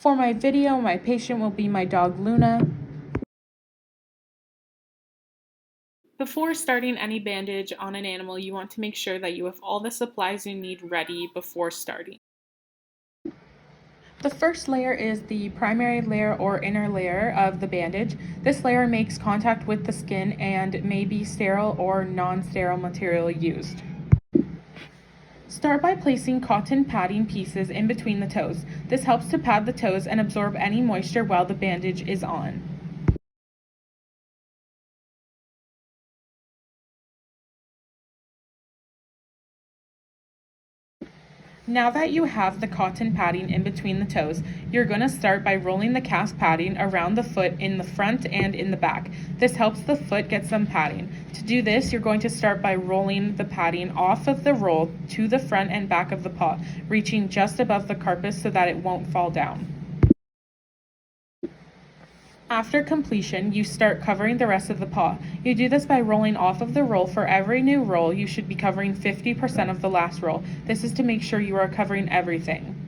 For my video, my patient will be my dog Luna. Before starting any bandage on an animal, you want to make sure that you have all the supplies you need ready before starting. The first layer is the primary layer or inner layer of the bandage. This layer makes contact with the skin and may be sterile or non-sterile material used. Start by placing cotton padding pieces in between the toes. This helps to pad the toes and absorb any moisture while the bandage is on. Now that you have the cotton padding in between the toes, you're going to start by rolling the cast padding around the foot in the front and in the back. This helps the foot get some padding. To do this, you're going to start by rolling the padding off of the roll to the front and back of the paw, reaching just above the carpus so that it won't fall down. After completion, you start covering the rest of the paw. You do this by rolling off of the roll. For every new roll, you should be covering 50% of the last roll. This is to make sure you are covering everything.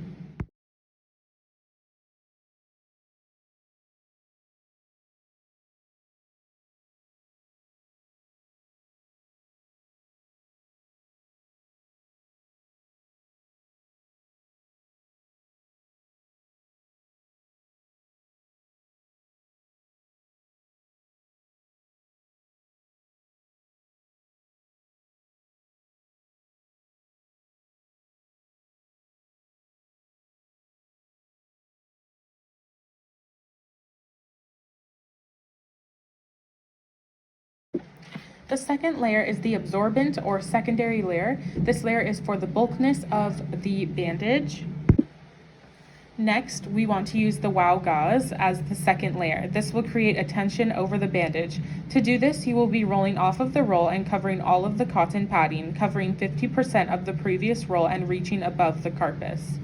The second layer is the absorbent or secondary layer. This layer is for the bulkiness of the bandage. Next, we want to use the WOW gauze as the second layer. This will create a tension over the bandage. To do this, you will be rolling off of the roll and covering all of the cotton padding, covering 50% of the previous roll and reaching above the carpus.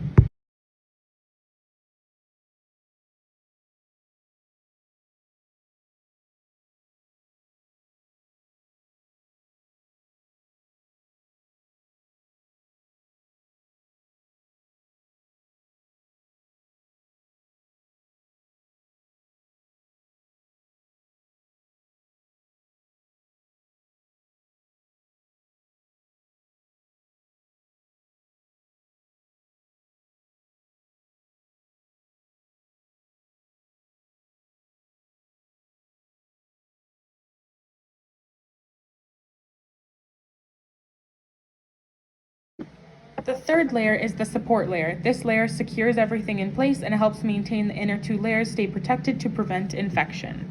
The third layer is the support layer. This layer secures everything in place and helps maintain the inner two layers stay protected to prevent infection.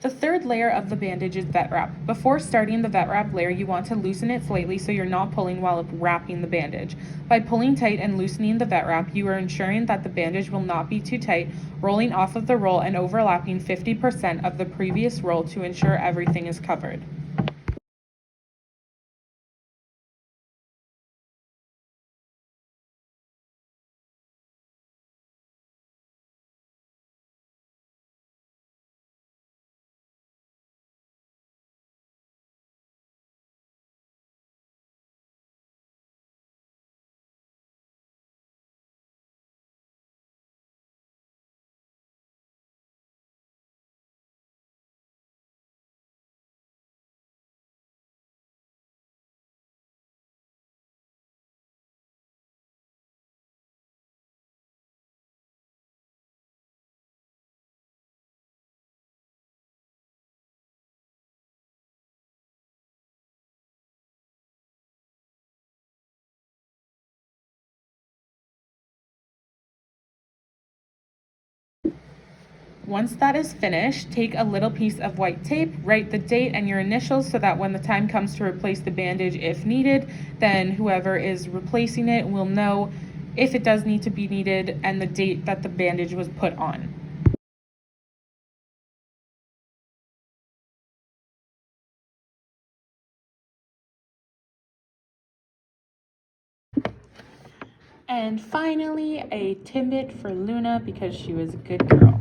The third layer of the bandage is vet wrap. Before starting the vet wrap layer, you want to loosen it slightly so you're not pulling while wrapping the bandage. By pulling tight and loosening the vet wrap, you are ensuring that the bandage will not be too tight, rolling off of the roll and overlapping 50% of the previous roll to ensure everything is covered. Once that is finished, take a little piece of white tape, write the date and your initials so that when the time comes to replace the bandage if needed, then whoever is replacing it will know if it does need to be needed and the date that the bandage was put on. And finally, a Timbit for Luna because she was a good girl.